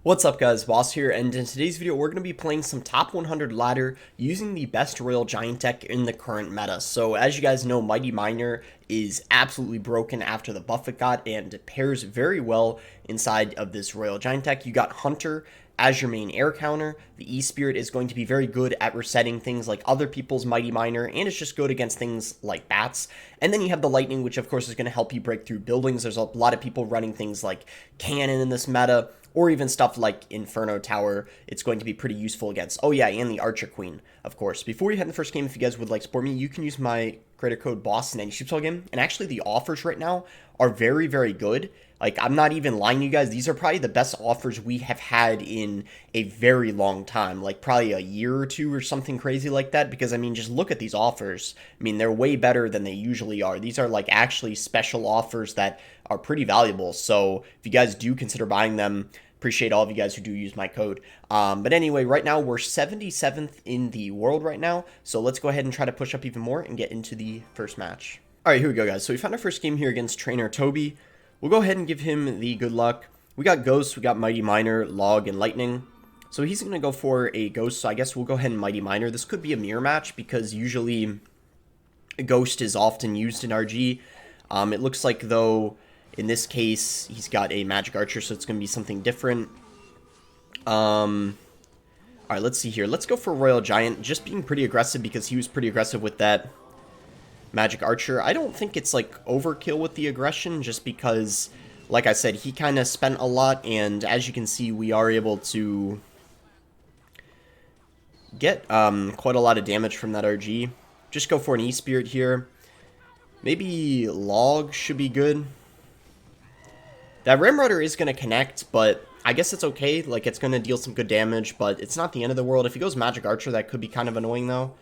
What's up guys, Boss here, and in today's video we're going to be playing some top 100 ladder using the best Royal Giant deck in the current meta. So as you guys know, Mighty Miner is absolutely broken after the buff it got, and it pairs very well inside of this Royal Giant deck. You got Hunter as your main air counter. The E-Spirit is going to be very good at resetting things like other people's Mighty Miner, and it's just good against things like bats. And then you have the Lightning, which of course is going to help you break through buildings. There's a lot of people running things like Cannon in this meta, or even stuff like Inferno Tower. It's going to be pretty useful against. Oh yeah, and the Archer Queen, of course. Before we head in the first game, if you guys would like to support me, you can use my creator code BOSS in any Sheepsall game. And actually, the offers right now are very, very good. Like, I'm not even lying to you guys. These are probably the best offers we have had in a very long time. Like, probably a year or two or something crazy like that. Because, I mean, just look at these offers. I mean, they're way better than they usually are. These are, like, actually special offers that are pretty valuable. So, if you guys do consider buying them, appreciate all of you guys who do use my code. But anyway, right now, we're 77th in the world right now. So, let's go ahead and try to push up even more and get into the first match. All right, here we go, guys. So, we found our first game here against trainer Toby. We'll go ahead and give him the good luck. We got Ghost, we got Mighty Miner, Log, and Lightning. So he's going to go for a Ghost, so I guess we'll go ahead and Mighty Miner. This could be a mirror match because usually a Ghost is often used in RG. It looks like, though, in this case, he's got a Magic Archer, so it's going to be something different. Alright, let's see here. Let's go for Royal Giant, just being pretty aggressive because he was pretty aggressive with that Magic Archer. I don't think it's like overkill with the aggression, just because, like I said, he kind of spent a lot, and as you can see, we are able to get quite a lot of damage from that RG. Just go for an E-Spirit here. Maybe Log should be good. That Ramrudder is going to connect, but I guess it's okay. Like, it's going to deal some good damage, but it's not the end of the world. If he goes Magic Archer, that could be kind of annoying, though.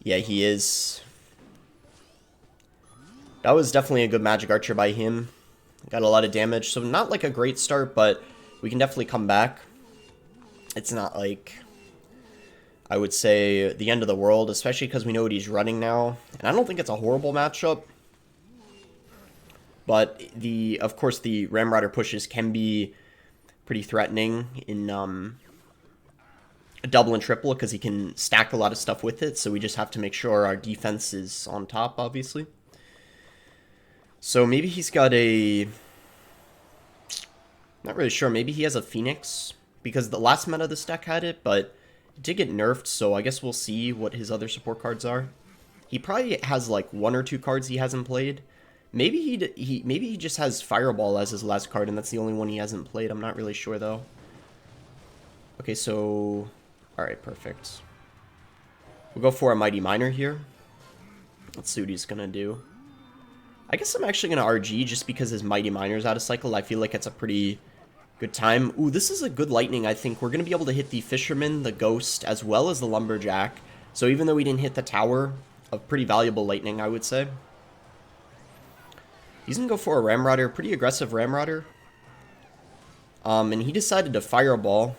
Yeah, he is. That was definitely a good Magic Archer by him. Got a lot of damage, so not like a great start, but we can definitely come back. It's not like, I would say, the end of the world, especially because we know what he's running now. And I don't think it's a horrible matchup. But, of course, the Ramrudder pushes can be pretty threatening in double and triple because he can stack a lot of stuff with it. So we just have to make sure our defense is on top, obviously. So maybe he's got a... Not really sure. Maybe he has a Phoenix, because the last meta this deck had it, but it did get nerfed, so I guess we'll see what his other support cards are. He probably has like one or two cards he hasn't played. Maybe he just has Fireball as his last card, and that's the only one he hasn't played. I'm not really sure, though. Okay, so... Alright, perfect. We'll go for a Mighty Miner here. Let's see what he's gonna do. I guess I'm actually going to RG just because his Mighty Miner's out of cycle. I feel like it's a pretty good time. Ooh, this is a good Lightning, I think. We're going to be able to hit the Fisherman, the Ghost, as well as the Lumberjack. So even though we didn't hit the Tower, a pretty valuable Lightning, I would say. He's going to go for a Ramrudder, pretty aggressive Ramrudder. And he decided to Fireball.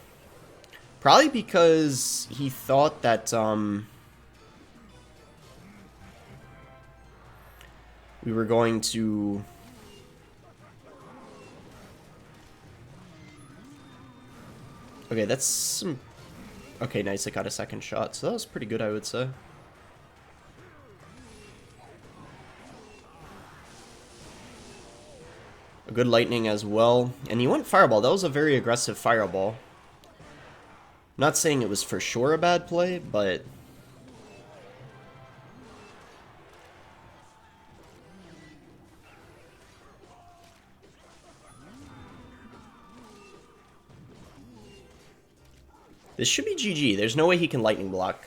Probably because he thought that... we were going to... Okay, that's some... Okay, nice, I got a second shot, so that was pretty good, I would say. A good Lightning as well. And he went Fireball. That was a very aggressive Fireball. Not saying it was for sure a bad play, but... This should be GG. There's no way he can Lightning block.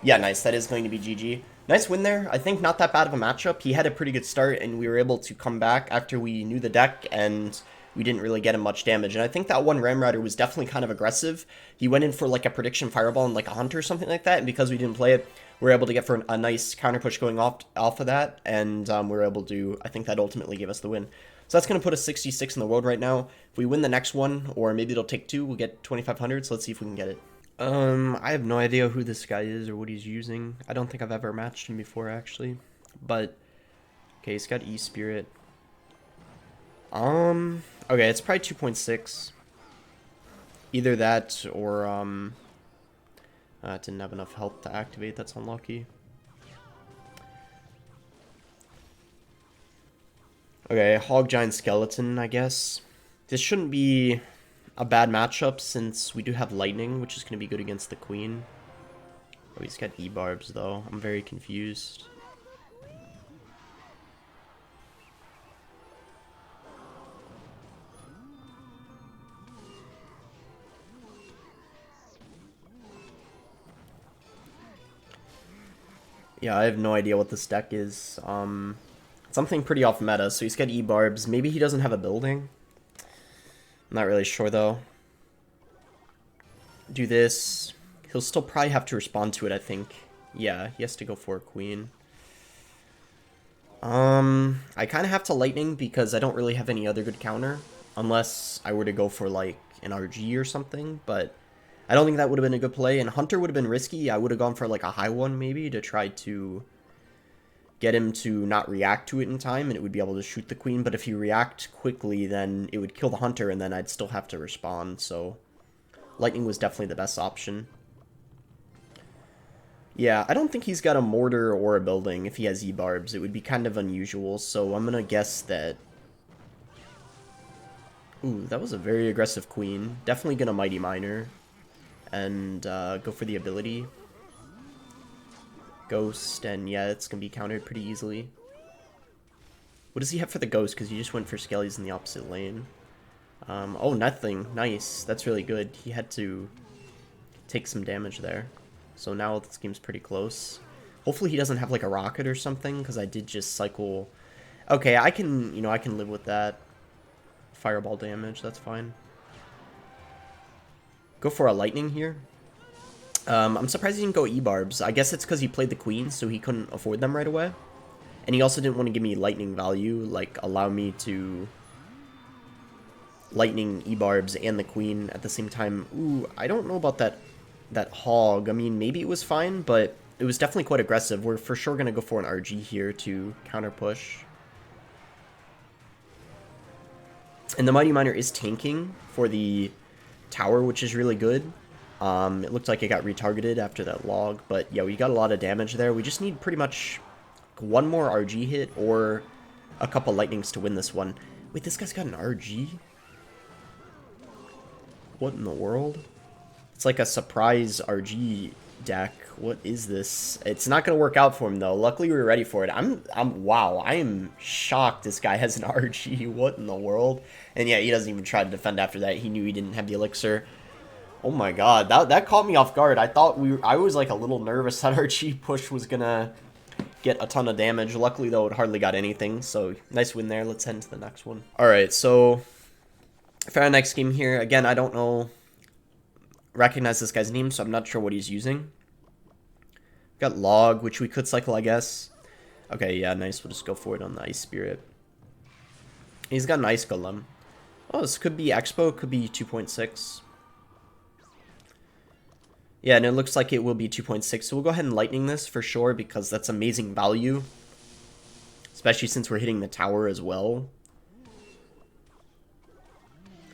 Yeah, nice. That is going to be GG. Nice win there. I think not that bad of a matchup. He had a pretty good start, and we were able to come back after we knew the deck, and we didn't really get him much damage. And I think that one Ramrudder was definitely kind of aggressive. He went in for like a prediction Fireball and like a Hunter or something like that, and because we didn't play it, we were able to get for a nice counter push going off of that, and we were able to, I think that ultimately gave us the win. So that's going to put us 66 in the world right now. If we win the next one, or maybe it'll take two, we'll get 2,500, so let's see if we can get it. I have no idea who this guy is or what he's using. I don't think I've ever matched him before, actually. But, okay, he's got E-Spirit. Okay, it's probably 2.6. Either that or, didn't have enough health to activate. That's unlucky. Okay, Hog Giant Skeleton, I guess. This shouldn't be a bad matchup since we do have Lightning, which is going to be good against the Queen. Oh, he's got E-Barbs, though. I'm very confused. Yeah, I have no idea what this deck is. Something pretty off meta, so he's got E-Barbs. Maybe he doesn't have a building. I'm not really sure, though. Do this. He'll still probably have to respond to it, I think. Yeah, he has to go for a Queen. I kind of have to Lightning because I don't really have any other good counter. Unless I were to go for, like, an RG or something, but I don't think that would have been a good play. And Hunter would have been risky. I would have gone for, like, a high one, maybe, to try to get him to not react to it in time, and it would be able to shoot the Queen. But if you react quickly, then it would kill the Hunter, and then I'd still have to respond, so Lightning was definitely the best option. Yeah, I don't think he's got a mortar or a building if he has E-Barbs. It would be kind of unusual, so I'm gonna guess that... Ooh, that was a very aggressive Queen. Definitely gonna Mighty Miner and go for the ability. Ghost, and yeah, it's gonna be countered pretty easily. What does he have for the Ghost? Because he just went for Skellies in the opposite lane. Oh, nothing. Nice. That's really good. He had to take some damage there. So now this game's pretty close. Hopefully he doesn't have like a rocket or something, because I did just cycle... Okay, I can, I can live with that. Fireball damage, that's fine. Go for a Lightning here. I'm surprised he didn't go E-Barbs. I guess it's because he played the Queen, so he couldn't afford them right away. And he also didn't want to give me Lightning value, like allow me to Lightning E-Barbs and the Queen at the same time. Ooh, I don't know about that Hog. I mean, maybe it was fine, but it was definitely quite aggressive. We're for sure going to go for an RG here to counter push. And the Mighty Miner is tanking for the tower, which is really good. It looked like it got retargeted after that log, but yeah, we got a lot of damage there. We just need pretty much one more RG hit or a couple lightnings to win this one. Wait, this guy's got an RG? What in the world? It's like a surprise RG deck. What is this? It's not going to work out for him, though. Luckily, we were ready for it. Wow, I am shocked this guy has an RG. What in the world? And yeah, he doesn't even try to defend after that. He knew he didn't have the elixir. Oh my god, that caught me off guard. I was like a little nervous that RG push was going to get a ton of damage. Luckily, though, it hardly got anything. So, nice win there. Let's head into the next one. Alright, so for our next game here, again, I don't recognize this guy's name, so I'm not sure what he's using. Got Log, which we could cycle, I guess. Okay, yeah, nice. We'll just go for it on the Ice Spirit. He's got an Ice Golem. Oh, this could be Expo, could be 2.6. Yeah, and it looks like it will be 2.6, so we'll go ahead and Lightning this for sure, because that's amazing value. Especially since we're hitting the tower as well.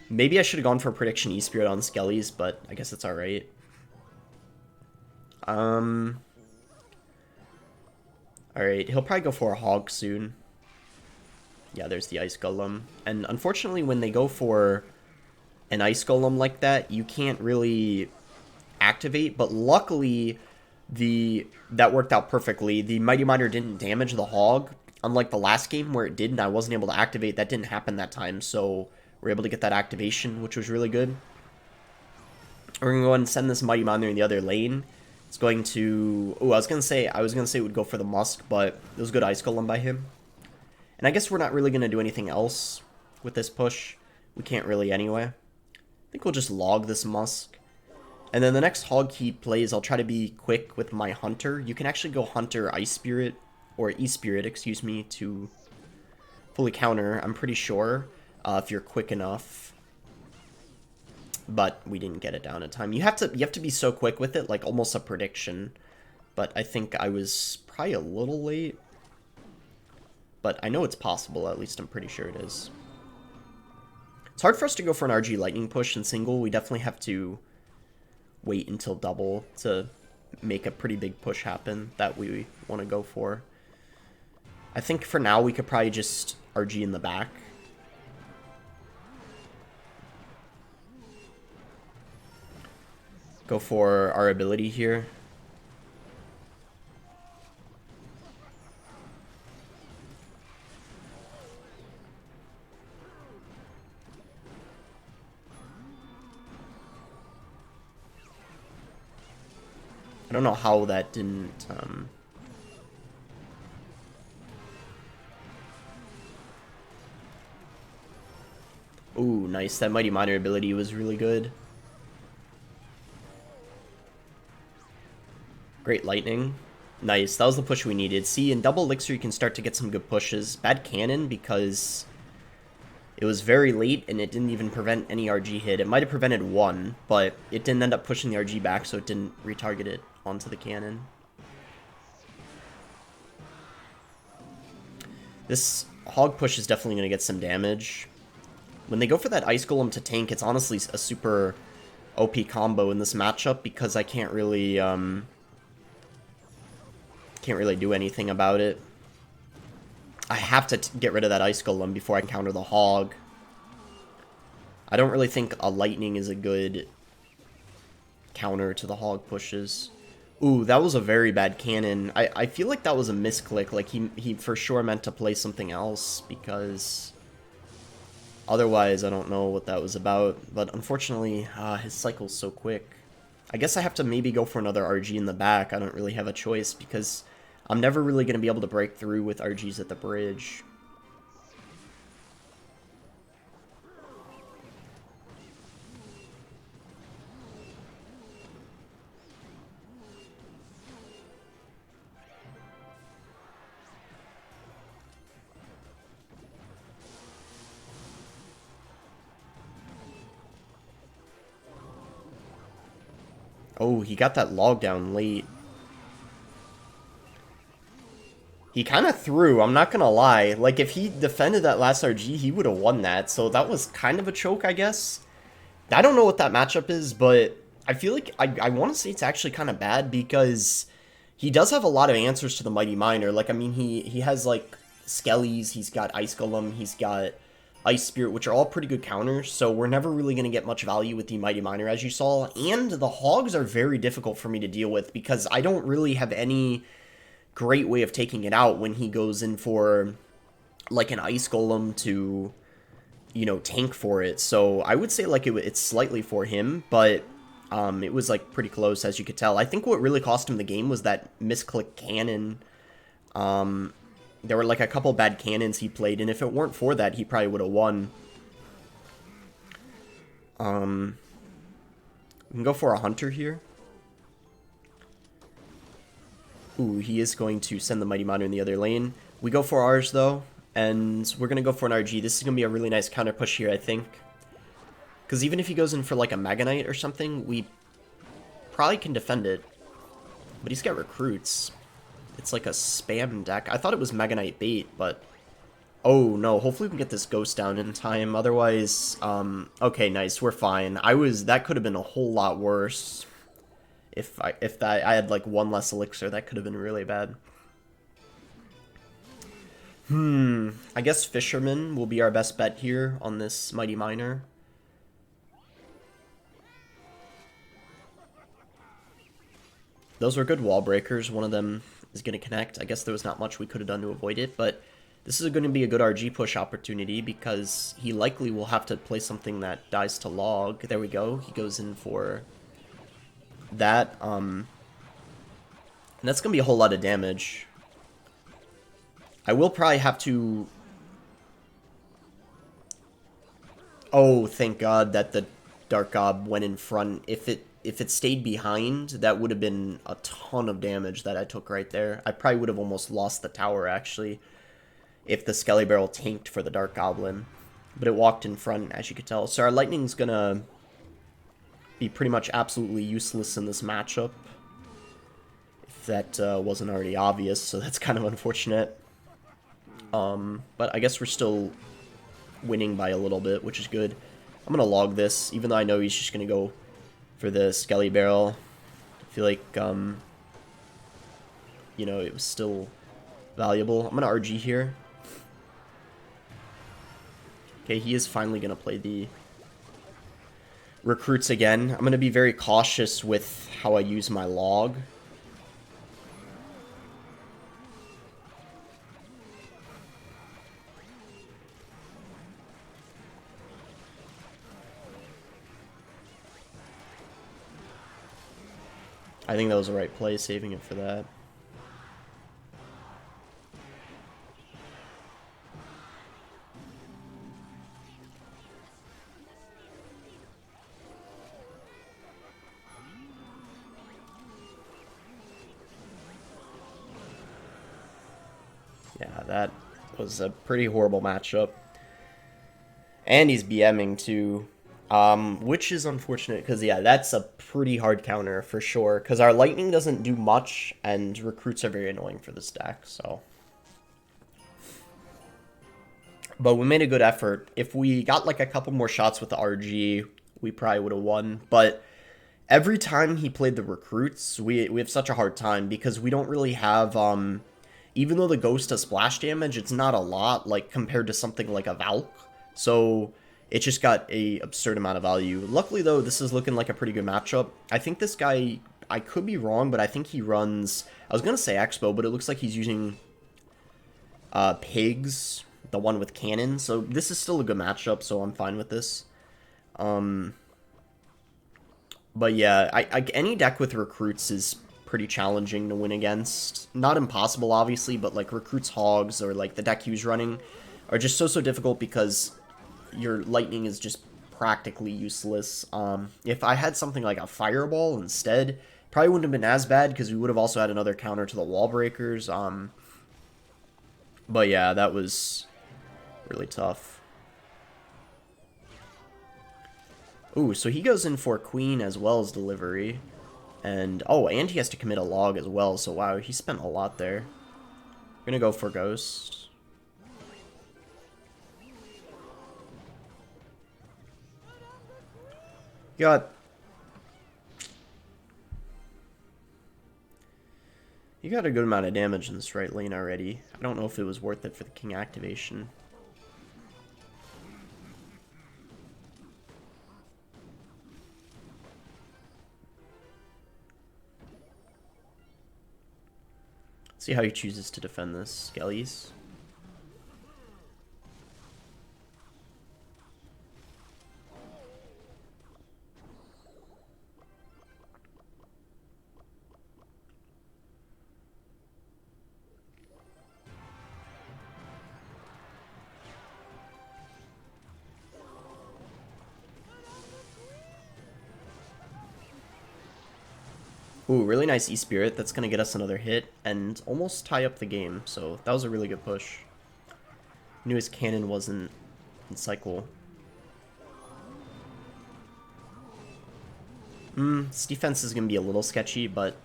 Maybe I should have gone for a Prediction E-Spirit on Skellies, but I guess it's alright. Alright, he'll probably go for a Hog soon. Yeah, there's the Ice Golem. And unfortunately, when they go for an Ice Golem like that, you can't really activate, but luckily that worked out perfectly. The Mighty Miner didn't damage the Hog, unlike the last game where it did and I wasn't able to activate. That didn't happen that time, so we're able to get that activation, which was really good. We're gonna go ahead and send this Mighty Miner in the other lane. It's going to... Oh, I was gonna say it would go for the Musk, but it was good Ice Golem by him. And I guess we're not really gonna do anything else with this push. We can't really anyway. I think we'll just log this Musk. And then the next Hog he plays, I'll try to be quick with my Hunter. You can actually go Hunter Ice Spirit, or E-Spirit, excuse me, to fully counter, I'm pretty sure, if you're quick enough. But we didn't get it down in time. You have to be so quick with it, like almost a prediction. But I think I was probably a little late. But I know it's possible, at least I'm pretty sure it is. It's hard for us to go for an RG lightning push in single. We definitely have to wait until double to make a pretty big push happen that we want to go for. I think for now we could probably just RG in the back. Go for our ability here. I don't know how that didn't, Ooh, nice. That Mighty Miner ability was really good. Great lightning. Nice. That was the push we needed. See, in double elixir, you can start to get some good pushes. Bad cannon because it was very late and it didn't even prevent any RG hit. It might have prevented one, but it didn't end up pushing the RG back, so it didn't retarget it onto the cannon. This hog push is definitely going to get some damage. When they go for that Ice Golem to tank, it's honestly a super OP combo in this matchup because I can't really do anything about it. I have to get rid of that Ice Golem before I can counter the Hog. I don't really think a Lightning is a good counter to the Hog pushes. Ooh, that was a very bad cannon. I feel like that was a misclick. Like, he for sure meant to play something else because otherwise I don't know what that was about. But unfortunately, his cycle's so quick. I guess I have to maybe go for another RG in the back. I don't really have a choice because I'm never really going to be able to break through with RGs at the bridge. Oh, he got that log down late. He kind of threw, I'm not gonna lie. Like, if he defended that last RG, he would have won that. So that was kind of a choke, I guess. I don't know what that matchup is, but I feel like I want to say it's actually kind of bad because he does have a lot of answers to the Mighty Miner. Like, I mean, he has, like, Skellies, he's got Ice Golem, he's got Ice Spirit, which are all pretty good counters, so we're never really going to get much value with the Mighty Miner, as you saw. And the Hogs are very difficult for me to deal with because I don't really have any great way of taking it out when he goes in for, like, an Ice Golem to, you know, tank for it. So I would say, like, it's slightly for him, but it was, like, pretty close, as you could tell. I think what really cost him the game was that misclick cannon. There were, like, a couple bad cannons he played, and if it weren't for that, he probably would have won. We can go for a Hunter here. Ooh, he is going to send the Mighty Miner in the other lane. We go for ours, though, and we're going to go for an RG. This is going to be a really nice counter push here, I think. Because even if he goes in for, like, a Mega Knight or something, we probably can defend it. But he's got recruits. It's like a spam deck. I thought it was Mega Knight bait, but oh no, hopefully we can get this ghost down in time. Otherwise, okay, nice, we're fine. That could have been a whole lot worse. If I had like one less elixir, that could have been really bad. I guess Fisherman will be our best bet here on this Mighty Miner. Those were good wall breakers. One of them is going to connect. I guess there was not much we could have done to avoid it, but this is going to be a good RG push opportunity because he likely will have to play something that dies to log. There we go. He goes in for that. And that's going to be a whole lot of damage. I will probably have to... Oh, thank God that the Dark Gob went in front. If it stayed behind, that would have been a ton of damage that I took right there. I probably would have almost lost the tower, actually, if the Skelly Barrel tanked for the Dark Goblin. But it walked in front, as you could tell. So our Lightning's gonna be pretty much absolutely useless in this matchup. If that wasn't already obvious, so that's kind of unfortunate. But I guess we're still winning by a little bit, which is good. I'm gonna log this, even though I know he's just gonna go for the Skelly Barrel. I feel like, you know, it was still valuable. I'm gonna RG here. Okay, he is finally gonna play the recruits again. I'm gonna be very cautious with how I use my log. I think that was the right play, saving it for that. Yeah, that was a pretty horrible matchup. And he's BMing too, which is unfortunate because, yeah, that's a pretty hard counter for sure. Because our lightning doesn't do much, and recruits are very annoying for this deck. So, but we made a good effort. If we got like a couple more shots with the RG, we probably would have won. But every time he played the recruits, we have such a hard time because we don't really have even though the ghost does splash damage, it's not a lot like compared to something like a Valk. So it just got a absurd amount of value. Luckily though, this is looking like a pretty good matchup. I think this guy, I could be wrong, but I think he runs, I was gonna say Expo, but it looks like he's using Pigs, the one with cannon. So this is still a good matchup, so I'm fine with this. But yeah, any deck with recruits is pretty challenging to win against. Not impossible, obviously, but like recruits hogs or like the deck he was running are just so difficult because your lightning is just practically useless. If I had something like a fireball instead, probably wouldn't have been as bad because we would have also had another counter to the wall breakers. But yeah, that was really tough. Ooh, so he goes in for queen as well as delivery. And, oh, and he has to commit a log as well, so wow, he spent a lot there. We're gonna go for ghost. You got a good amount of damage in this right lane already. I don't know if it was worth it for the king activation. See how he chooses to defend this, Skellies. Ooh, really nice E-Spirit. That's going to get us another hit and almost tie up the game. So that was a really good push. Knew his cannon wasn't in cycle. This defense is going to be a little sketchy, but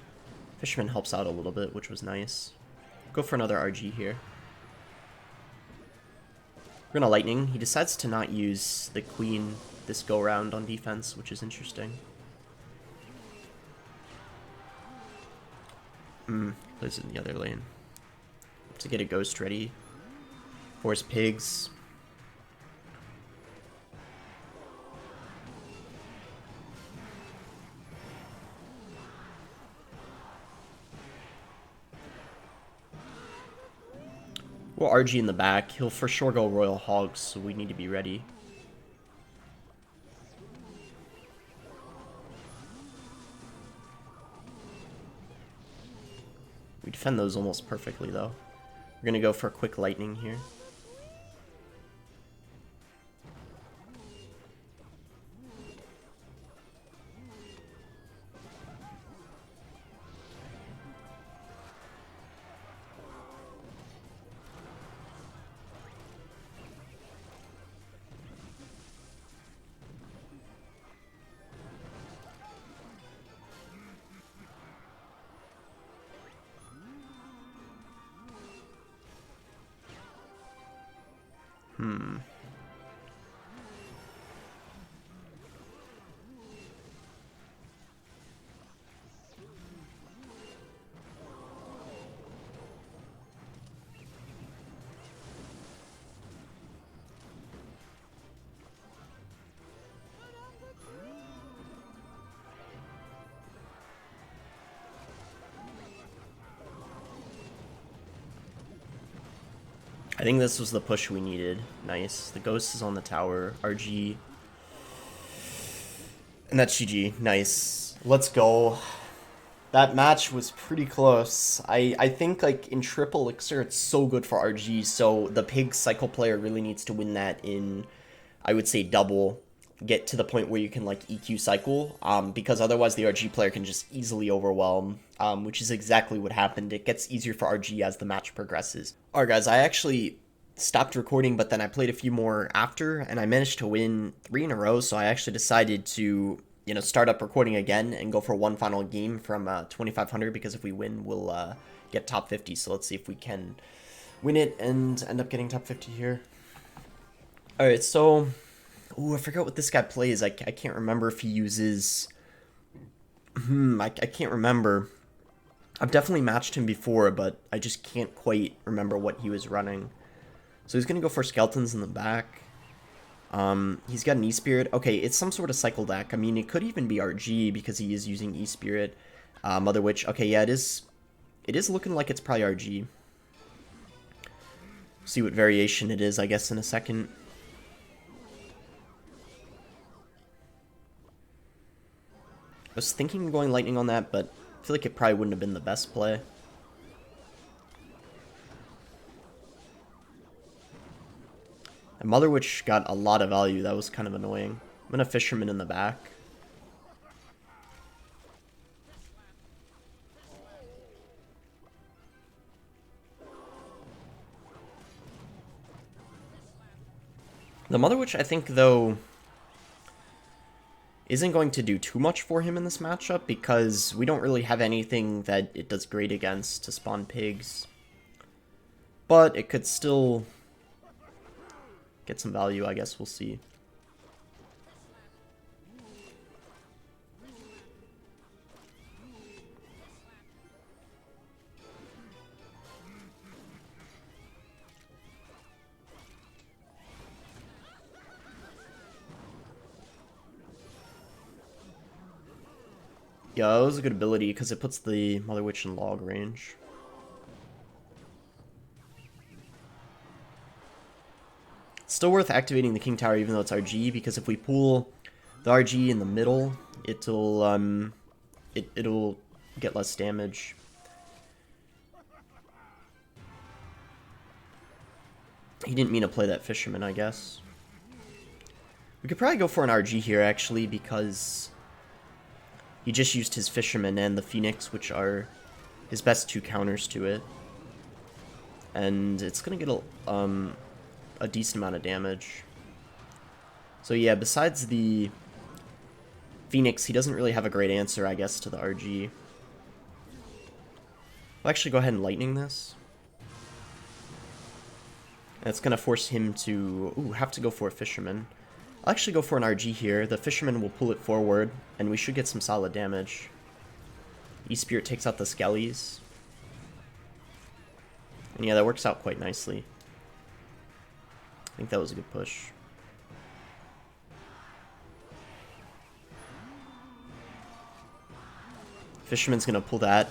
Fisherman helps out a little bit, which was nice. Go for another RG here. We're going to Lightning. He decides to not use the Queen this go-round on defense, which is interesting. Plays in the other lane. To get a ghost ready. Force pigs. We'll RG in the back. He'll for sure go Royal Hogs, so we need to be ready. We defend those almost perfectly, though. We're going to go for a quick lightning here. I think this was the push we needed. Nice. The ghost is on the tower. RG. And that's GG. Nice. Let's go. That match was pretty close. I think, like, in triple elixir, it's so good for RG, so the pig cycle player really needs to win that in, I would say, double. Get to the point where you can, like, EQ cycle, because otherwise the RG player can just easily overwhelm, which is exactly what happened. It gets easier for RG as the match progresses. Alright, guys, I actually stopped recording, but then I played a few more after, and I managed to win 3 in a row, so I actually decided to, you know, start up recording again and go for one final game from 2500, because if we win, we'll get top 50. So let's see if we can win it and end up getting top 50 here. Alright, so... Ooh, I forgot what this guy plays. I can't remember if he uses... I can't remember. I've definitely matched him before, but I just can't quite remember what he was running. So he's going to go for skeletons in the back. He's got an E-Spirit. Okay, it's some sort of cycle deck. I mean, it could even be RG because he is using E-Spirit. Mother Witch. Okay, yeah, it is looking like it's probably RG. See what variation it is, I guess, in a second. I was thinking of going lightning on that, but I feel like it probably wouldn't have been the best play. And Mother Witch got a lot of value. That was kind of annoying. I'm going to Fisherman in the back. The Mother Witch, I think, though, isn't going to do too much for him in this matchup because we don't really have anything that it does great against to spawn pigs. But it could still get some value, I guess. We'll see. Yeah, that was a good ability because it puts the Mother Witch in log range. Still worth activating the King Tower even though it's RG, because if we pull the RG in the middle, it'll get less damage. He didn't mean to play that Fisherman, I guess. We could probably go for an RG here, actually, because he just used his Fisherman and the Phoenix, which are his best 2 counters to it. And it's going to get a decent amount of damage. So yeah, besides the Phoenix, he doesn't really have a great answer, I guess, to the RG. I'll actually go ahead and Lightning this. And it's going to force him to have to go for a Fisherman. I'll actually go for an RG here. The Fisherman will pull it forward, and we should get some solid damage. E-Spirit takes out the Skellies. And yeah, that works out quite nicely. I think that was a good push. Fisherman's gonna pull that.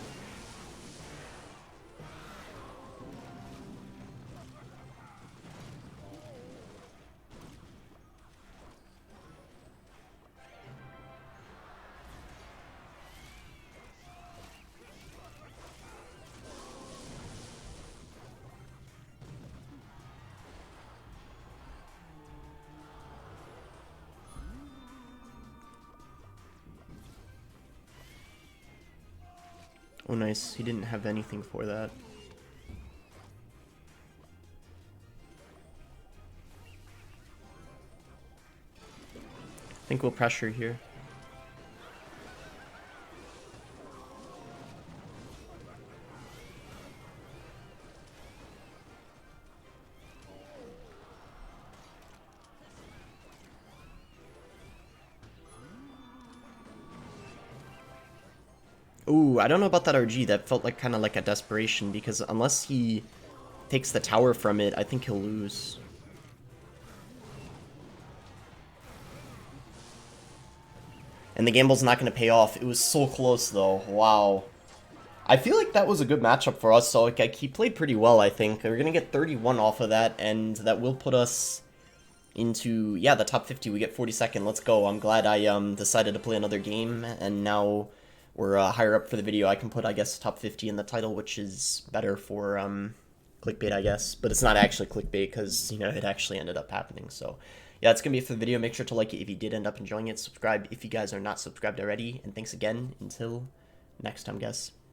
Oh, nice. He didn't have anything for that. I think we'll pressure here. Ooh, I don't know about that RG. That felt like kind of like a desperation, because unless he takes the tower from it, I think he'll lose. And the gamble's not going to pay off. It was so close, though. Wow. I feel like that was a good matchup for us, so like he played pretty well, I think. We're gonna get 31 off of that, and that will put us into, yeah, the top 50. We get 42nd. Let's go. I'm glad I decided to play another game, and now we're higher up for the video. I can put, I guess, top 50 in the title, which is better for clickbait, I guess. But it's not actually clickbait because, you know, it actually ended up happening. So, yeah, that's going to be it for the video. Make sure to like it if you did end up enjoying it. Subscribe if you guys are not subscribed already. And thanks again. Until next time, guys.